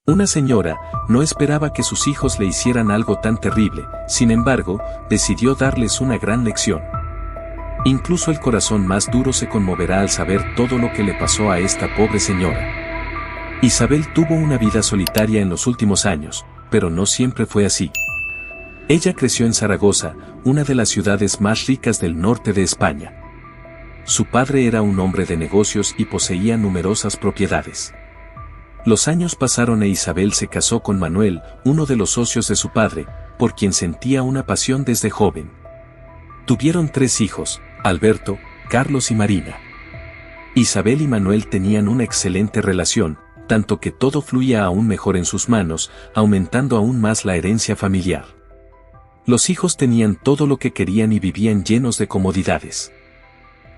Una señora no esperaba que sus hijos le hicieran algo tan terrible, sin embargo, decidió darles una gran lección. Incluso el corazón más duro se conmoverá al saber todo lo que le pasó a esta pobre señora. Isabel tuvo una vida solitaria en los últimos años, pero no siempre fue así. Ella creció en Zaragoza, una de las ciudades más ricas del norte de España. Su padre era un hombre de negocios y poseía numerosas propiedades. Los años pasaron e Isabel se casó con Manuel, uno de los socios de su padre, por quien sentía una pasión desde joven. Tuvieron 3 hijos, Alberto, Carlos y Marina. Isabel y Manuel tenían una excelente relación, tanto que todo fluía aún mejor en sus manos, aumentando aún más la herencia familiar. Los hijos tenían todo lo que querían y vivían llenos de comodidades.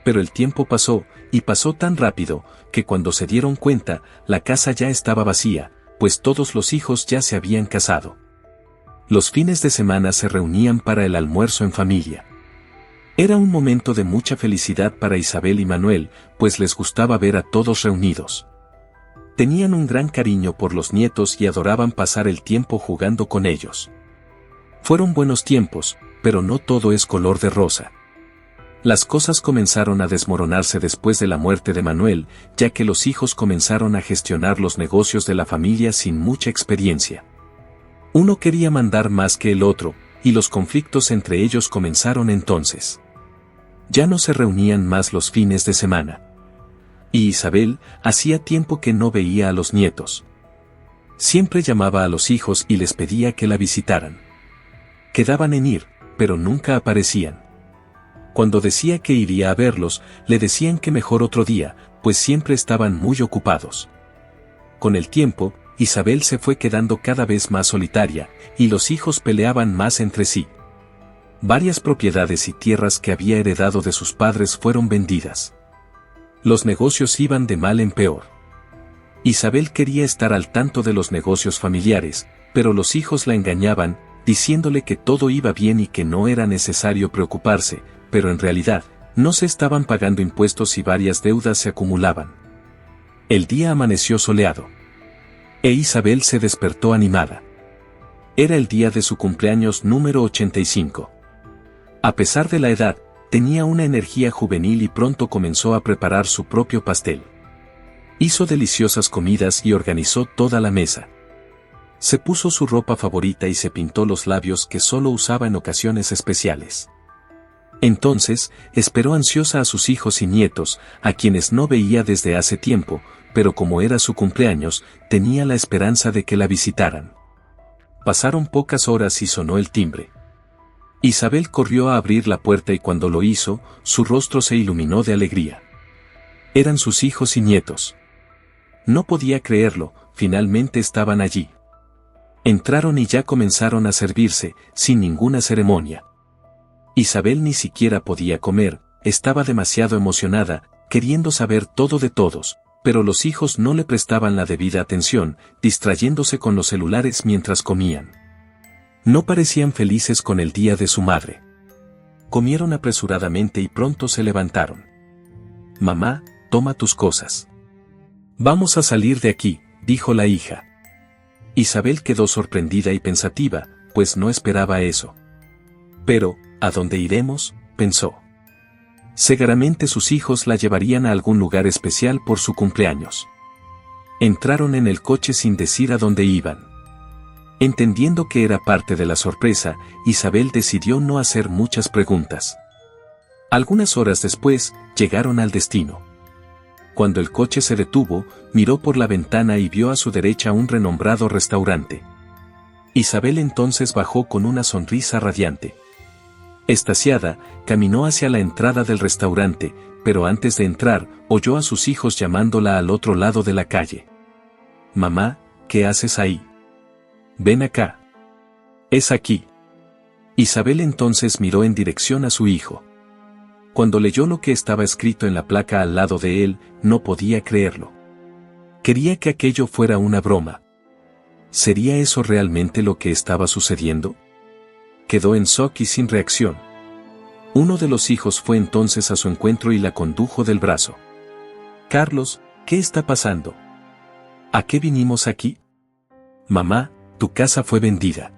Pero el tiempo pasó, y pasó tan rápido, que cuando se dieron cuenta, la casa ya estaba vacía, pues todos los hijos ya se habían casado. Los fines de semana se reunían para el almuerzo en familia. Era un momento de mucha felicidad para Isabel y Manuel, pues les gustaba ver a todos reunidos. Tenían un gran cariño por los nietos y adoraban pasar el tiempo jugando con ellos. Fueron buenos tiempos, pero no todo es color de rosa. Las cosas comenzaron a desmoronarse después de la muerte de Manuel, ya que los hijos comenzaron a gestionar los negocios de la familia sin mucha experiencia. Uno quería mandar más que el otro, y los conflictos entre ellos comenzaron entonces. Ya no se reunían más los fines de semana. Y Isabel hacía tiempo que no veía a los nietos. Siempre llamaba a los hijos y les pedía que la visitaran. Quedaban en ir, pero nunca aparecían. Cuando decía que iría a verlos, le decían que mejor otro día, pues siempre estaban muy ocupados. Con el tiempo, Isabel se fue quedando cada vez más solitaria, y los hijos peleaban más entre sí. Varias propiedades y tierras que había heredado de sus padres fueron vendidas. Los negocios iban de mal en peor. Isabel quería estar al tanto de los negocios familiares, pero los hijos la engañaban, diciéndole que todo iba bien y que no era necesario preocuparse, pero en realidad, no se estaban pagando impuestos y varias deudas se acumulaban. El día amaneció soleado. E Isabel se despertó animada. Era el día de su cumpleaños número 85. A pesar de la edad, tenía una energía juvenil y pronto comenzó a preparar su propio pastel. Hizo deliciosas comidas y organizó toda la mesa. Se puso su ropa favorita y se pintó los labios que solo usaba en ocasiones especiales. Entonces, esperó ansiosa a sus hijos y nietos, a quienes no veía desde hace tiempo, pero como era su cumpleaños, tenía la esperanza de que la visitaran. Pasaron pocas horas y sonó el timbre. Isabel corrió a abrir la puerta y cuando lo hizo, su rostro se iluminó de alegría. Eran sus hijos y nietos. No podía creerlo, finalmente estaban allí. Entraron y ya comenzaron a servirse, sin ninguna ceremonia. Isabel ni siquiera podía comer, estaba demasiado emocionada, queriendo saber todo de todos, pero los hijos no le prestaban la debida atención, distrayéndose con los celulares mientras comían. No parecían felices con el día de su madre. Comieron apresuradamente y pronto se levantaron. «Mamá, toma tus cosas. Vamos a salir de aquí», dijo la hija. Isabel quedó sorprendida y pensativa, pues no esperaba eso. Pero, ¿a dónde iremos?, pensó. Seguramente sus hijos la llevarían a algún lugar especial por su cumpleaños. Entraron en el coche sin decir a dónde iban. Entendiendo que era parte de la sorpresa, Isabel decidió no hacer muchas preguntas. Algunas horas después, llegaron al destino. Cuando el coche se detuvo, miró por la ventana y vio a su derecha un renombrado restaurante. Isabel entonces bajó con una sonrisa radiante. Extasiada, caminó hacia la entrada del restaurante, pero antes de entrar, oyó a sus hijos llamándola al otro lado de la calle. «Mamá, ¿qué haces ahí? Ven acá. Es aquí». Isabel entonces miró en dirección a su hijo. Cuando leyó lo que estaba escrito en la placa al lado de él, no podía creerlo. Quería que aquello fuera una broma. ¿Sería eso realmente lo que estaba sucediendo? Quedó en shock y sin reacción. Uno de los hijos fue entonces a su encuentro y la condujo del brazo. «Carlos, ¿qué está pasando? ¿A qué vinimos aquí?». Mamá, tu casa fue vendida.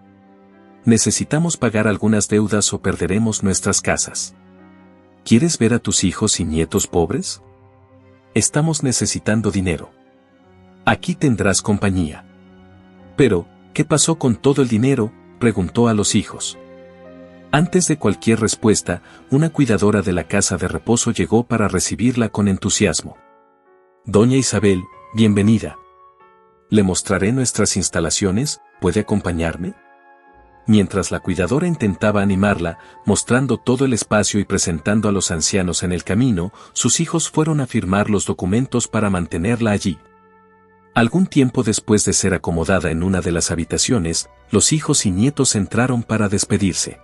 Necesitamos pagar algunas deudas o perderemos nuestras casas. ¿Quieres ver a tus hijos y nietos pobres? Estamos necesitando dinero. Aquí tendrás compañía. Pero, ¿qué pasó con todo el dinero?, preguntó a los hijos. Antes de cualquier respuesta, una cuidadora de la casa de reposo llegó para recibirla con entusiasmo. Doña Isabel, bienvenida. Le mostraré nuestras instalaciones, ¿puede acompañarme? Mientras la cuidadora intentaba animarla, mostrando todo el espacio y presentando a los ancianos en el camino, sus hijos fueron a firmar los documentos para mantenerla allí. Algún tiempo después de ser acomodada en una de las habitaciones, los hijos y nietos entraron para despedirse.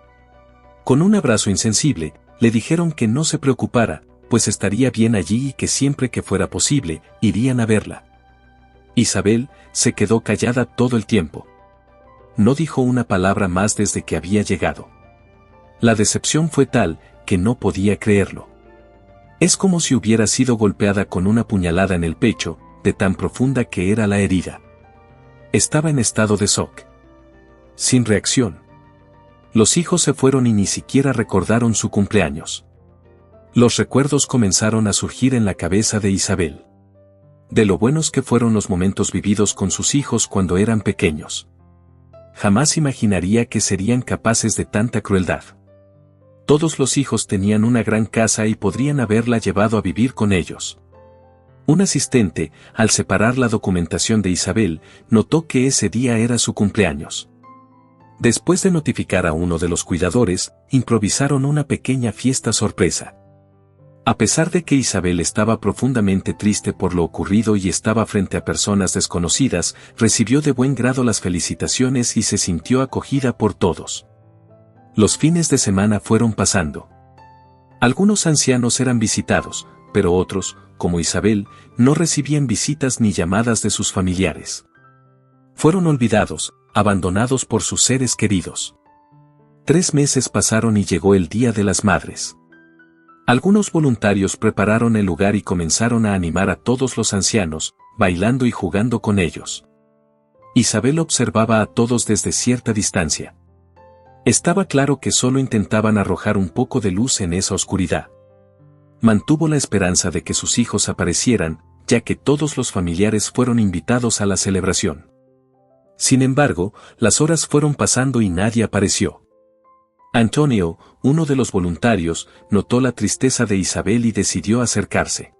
Con un abrazo insensible, le dijeron que no se preocupara, pues estaría bien allí y que siempre que fuera posible, irían a verla. Isabel se quedó callada todo el tiempo. No dijo una palabra más desde que había llegado. La decepción fue tal, que no podía creerlo. Es como si hubiera sido golpeada con una puñalada en el pecho, de tan profunda que era la herida. Estaba en estado de shock. Sin reacción. Los hijos se fueron y ni siquiera recordaron su cumpleaños. Los recuerdos comenzaron a surgir en la cabeza de Isabel. De lo buenos que fueron los momentos vividos con sus hijos cuando eran pequeños. Jamás imaginaría que serían capaces de tanta crueldad. Todos los hijos tenían una gran casa y podrían haberla llevado a vivir con ellos. Un asistente, al separar la documentación de Isabel, notó que ese día era su cumpleaños. Después de notificar a uno de los cuidadores, improvisaron una pequeña fiesta sorpresa. A pesar de que Isabel estaba profundamente triste por lo ocurrido y estaba frente a personas desconocidas, recibió de buen grado las felicitaciones y se sintió acogida por todos. Los fines de semana fueron pasando. Algunos ancianos eran visitados, pero otros, como Isabel, no recibían visitas ni llamadas de sus familiares. Fueron olvidados, abandonados por sus seres queridos. 3 meses pasaron y llegó el Día de las Madres. Algunos voluntarios prepararon el lugar y comenzaron a animar a todos los ancianos, bailando y jugando con ellos. Isabel observaba a todos desde cierta distancia. Estaba claro que solo intentaban arrojar un poco de luz en esa oscuridad. Mantuvo la esperanza de que sus hijos aparecieran, ya que todos los familiares fueron invitados a la celebración. Sin embargo, las horas fueron pasando y nadie apareció. Antonio, uno de los voluntarios, notó la tristeza de Isabel y decidió acercarse.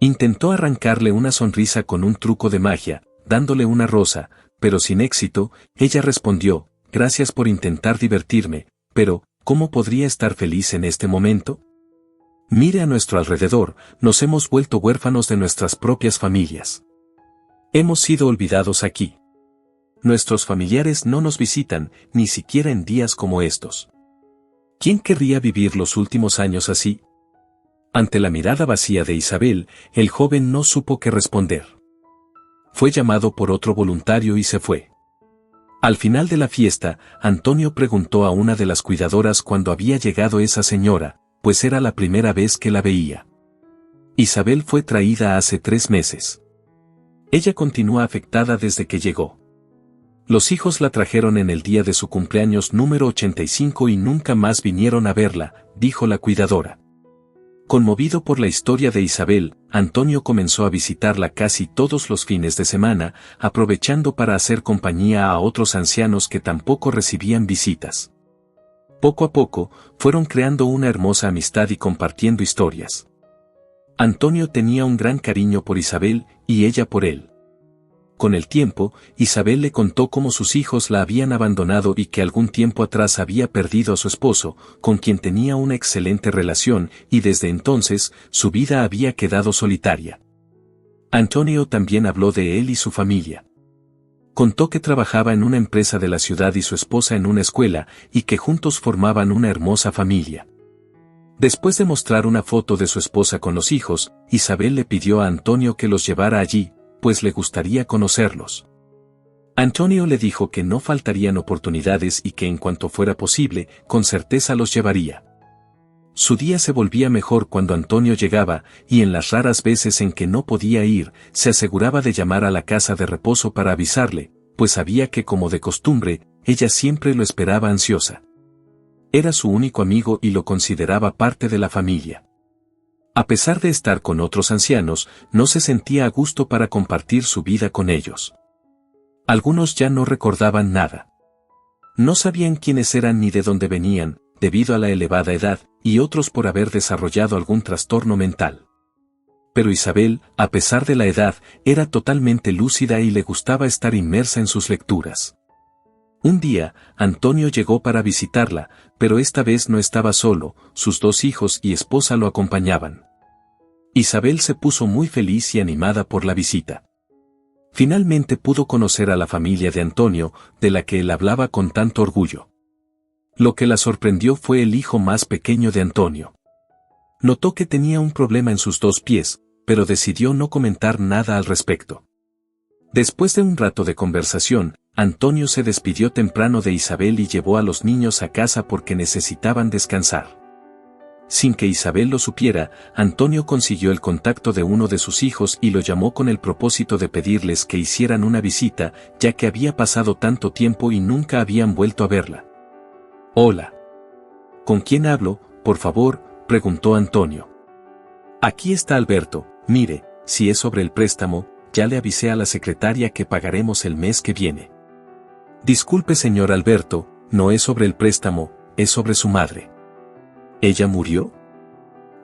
Intentó arrancarle una sonrisa con un truco de magia, dándole una rosa, pero sin éxito. Ella respondió, «Gracias por intentar divertirme, pero, ¿cómo podría estar feliz en este momento? Mire a nuestro alrededor, nos hemos vuelto huérfanos de nuestras propias familias. Hemos sido olvidados aquí. Nuestros familiares no nos visitan, ni siquiera en días como estos. ¿Quién querría vivir los últimos años así?» Ante la mirada vacía de Isabel, el joven no supo qué responder. Fue llamado por otro voluntario y se fue. Al final de la fiesta, Antonio preguntó a una de las cuidadoras cuándo había llegado esa señora, pues era la primera vez que la veía. Isabel fue traída hace 3 meses. Ella continúa afectada desde que llegó. Los hijos la trajeron en el día de su cumpleaños número 85 y nunca más vinieron a verla, dijo la cuidadora. Conmovido por la historia de Isabel, Antonio comenzó a visitarla casi todos los fines de semana, aprovechando para hacer compañía a otros ancianos que tampoco recibían visitas. Poco a poco, fueron creando una hermosa amistad y compartiendo historias. Antonio tenía un gran cariño por Isabel, y ella por él. Con el tiempo, Isabel le contó cómo sus hijos la habían abandonado y que algún tiempo atrás había perdido a su esposo, con quien tenía una excelente relación, y desde entonces, su vida había quedado solitaria. Antonio también habló de él y su familia. Contó que trabajaba en una empresa de la ciudad y su esposa en una escuela, y que juntos formaban una hermosa familia. Después de mostrar una foto de su esposa con los hijos, Isabel le pidió a Antonio que los llevara allí, pues le gustaría conocerlos. Antonio le dijo que no faltarían oportunidades y que en cuanto fuera posible, con certeza los llevaría. Su día se volvía mejor cuando Antonio llegaba, y en las raras veces en que no podía ir, se aseguraba de llamar a la casa de reposo para avisarle, pues sabía que como de costumbre, ella siempre lo esperaba ansiosa. Era su único amigo y lo consideraba parte de la familia. A pesar de estar con otros ancianos, no se sentía a gusto para compartir su vida con ellos. Algunos ya no recordaban nada. No sabían quiénes eran ni de dónde venían, debido a la elevada edad, y otros por haber desarrollado algún trastorno mental. Pero Isabel, a pesar de la edad, era totalmente lúcida y le gustaba estar inmersa en sus lecturas. Un día, Antonio llegó para visitarla, pero esta vez no estaba solo, sus 2 hijos y esposa lo acompañaban. Isabel se puso muy feliz y animada por la visita. Finalmente pudo conocer a la familia de Antonio, de la que él hablaba con tanto orgullo. Lo que la sorprendió fue el hijo más pequeño de Antonio. Notó que tenía un problema en sus 2 pies, pero decidió no comentar nada al respecto. Después de un rato de conversación, Antonio se despidió temprano de Isabel y llevó a los niños a casa porque necesitaban descansar. Sin que Isabel lo supiera, Antonio consiguió el contacto de uno de sus hijos y lo llamó con el propósito de pedirles que hicieran una visita, ya que había pasado tanto tiempo y nunca habían vuelto a verla. «Hola. ¿Con quién hablo, por favor?», preguntó Antonio. «Aquí está Alberto, mire, si es sobre el préstamo, ya le avisé a la secretaria que pagaremos el mes que viene». «Disculpe, señor Alberto, no es sobre el préstamo, es sobre su madre». «¿Ella murió?».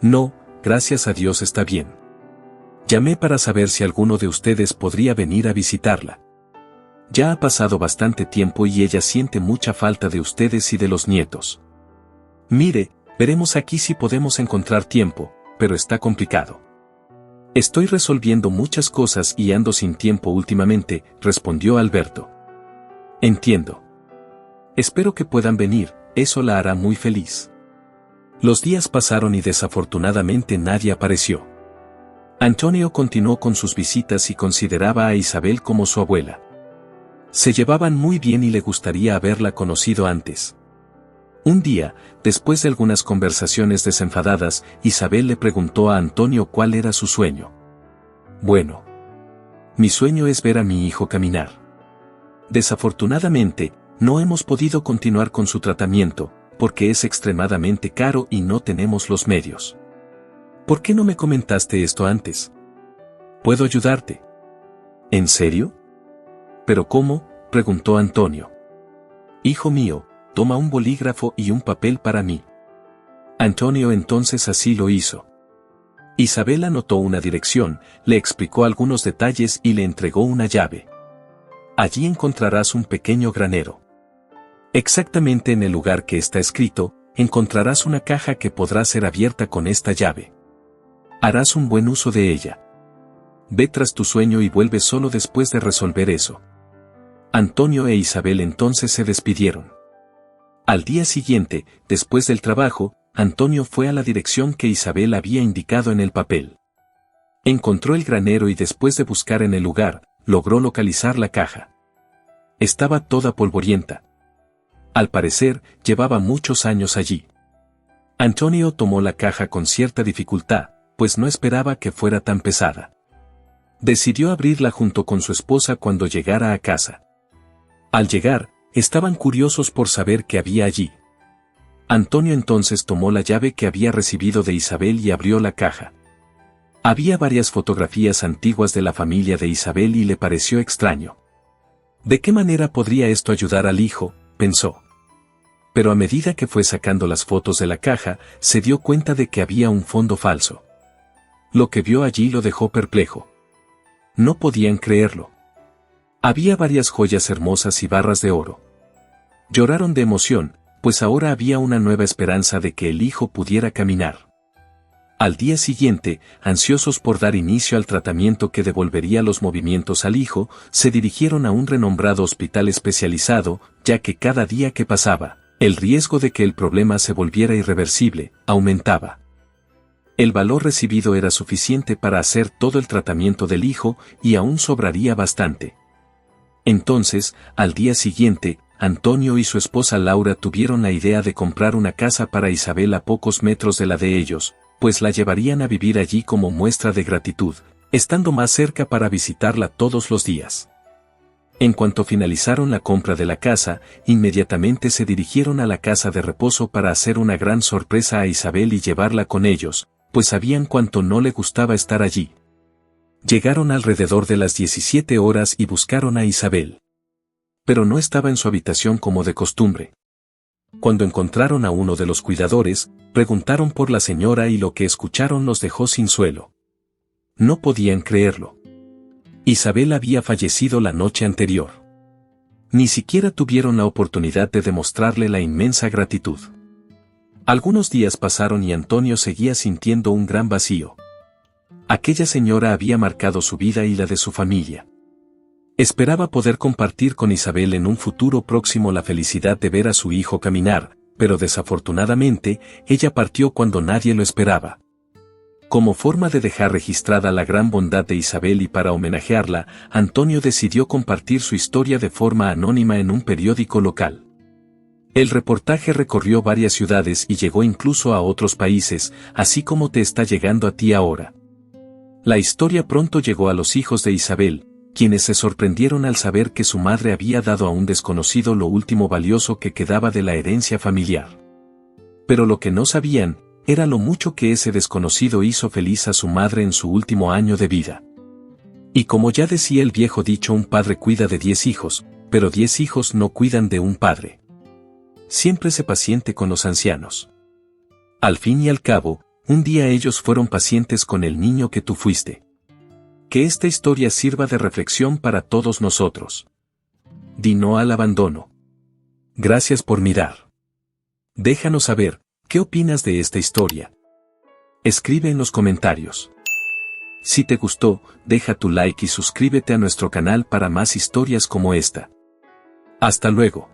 «No, gracias a Dios está bien. Llamé para saber si alguno de ustedes podría venir a visitarla. Ya ha pasado bastante tiempo y ella siente mucha falta de ustedes y de los nietos. Mire, veremos aquí si podemos encontrar tiempo, pero está complicado». «Estoy resolviendo muchas cosas y ando sin tiempo últimamente», respondió Alberto. «Entiendo. Espero que puedan venir, eso la hará muy feliz». Los días pasaron y desafortunadamente nadie apareció. Antonio continuó con sus visitas y consideraba a Isabel como su abuela. Se llevaban muy bien y le gustaría haberla conocido antes. Un día, después de algunas conversaciones desenfadadas, Isabel le preguntó a Antonio cuál era su sueño. «Bueno, mi sueño es ver a mi hijo caminar. Desafortunadamente, no hemos podido continuar con su tratamiento, porque es extremadamente caro y no tenemos los medios. ¿Por qué no me comentaste esto antes? ¿Puedo ayudarte?». «¿En serio?». «¿Pero cómo?», preguntó Antonio. «Hijo mío, toma un bolígrafo y un papel para mí». Antonio entonces así lo hizo. Isabel anotó una dirección, le explicó algunos detalles y le entregó una llave. «Allí encontrarás un pequeño granero. Exactamente en el lugar que está escrito, encontrarás una caja que podrá ser abierta con esta llave. Harás un buen uso de ella. Ve tras tu sueño y vuelve solo después de resolver eso». Antonio e Isabel entonces se despidieron. Al día siguiente, después del trabajo, Antonio fue a la dirección que Isabel había indicado en el papel. Encontró el granero y después de buscar en el lugar, logró localizar la caja. Estaba toda polvorienta. Al parecer, llevaba muchos años allí. Antonio tomó la caja con cierta dificultad, pues no esperaba que fuera tan pesada. Decidió abrirla junto con su esposa cuando llegara a casa. Al llegar, estaban curiosos por saber qué había allí. Antonio entonces tomó la llave que había recibido de Isabel y abrió la caja. Había varias fotografías antiguas de la familia de Isabel y le pareció extraño. ¿De qué manera podría esto ayudar al hijo?, pensó. Pero a medida que fue sacando las fotos de la caja, se dio cuenta de que había un fondo falso. Lo que vio allí lo dejó perplejo. No podían creerlo. Había varias joyas hermosas y barras de oro. Lloraron de emoción, pues ahora había una nueva esperanza de que el hijo pudiera caminar. Al día siguiente, ansiosos por dar inicio al tratamiento que devolvería los movimientos al hijo, se dirigieron a un renombrado hospital especializado, ya que cada día que pasaba, el riesgo de que el problema se volviera irreversible, aumentaba. El valor recibido era suficiente para hacer todo el tratamiento del hijo y aún sobraría bastante. Entonces, al día siguiente, Antonio y su esposa Laura tuvieron la idea de comprar una casa para Isabel a pocos metros de la de ellos, pues la llevarían a vivir allí como muestra de gratitud, estando más cerca para visitarla todos los días. En cuanto finalizaron la compra de la casa, inmediatamente se dirigieron a la casa de reposo para hacer una gran sorpresa a Isabel y llevarla con ellos, pues sabían cuánto no le gustaba estar allí. Llegaron alrededor de las 17 horas y buscaron a Isabel. Pero no estaba en su habitación como de costumbre. Cuando encontraron a uno de los cuidadores, preguntaron por la señora y lo que escucharon los dejó sin suelo. No podían creerlo. Isabel había fallecido la noche anterior. Ni siquiera tuvieron la oportunidad de demostrarle la inmensa gratitud. Algunos días pasaron y Antonio seguía sintiendo un gran vacío. Aquella señora había marcado su vida y la de su familia. Esperaba poder compartir con Isabel en un futuro próximo la felicidad de ver a su hijo caminar, pero desafortunadamente, ella partió cuando nadie lo esperaba. Como forma de dejar registrada la gran bondad de Isabel y para homenajearla, Antonio decidió compartir su historia de forma anónima en un periódico local. El reportaje recorrió varias ciudades y llegó incluso a otros países, así como te está llegando a ti ahora. La historia pronto llegó a los hijos de Isabel, quienes se sorprendieron al saber que su madre había dado a un desconocido lo último valioso que quedaba de la herencia familiar. Pero lo que no sabían, era lo mucho que ese desconocido hizo feliz a su madre en su último año de vida. Y como ya decía el viejo dicho, un padre cuida de 10 hijos, pero 10 hijos no cuidan de un padre. Siempre sé paciente con los ancianos. Al fin y al cabo, un día ellos fueron pacientes con el niño que tú fuiste. Que esta historia sirva de reflexión para todos nosotros. Di no al abandono. Gracias por mirar. Déjanos saber, ¿qué opinas de esta historia? Escribe en los comentarios. Si te gustó, deja tu like y suscríbete a nuestro canal para más historias como esta. Hasta luego.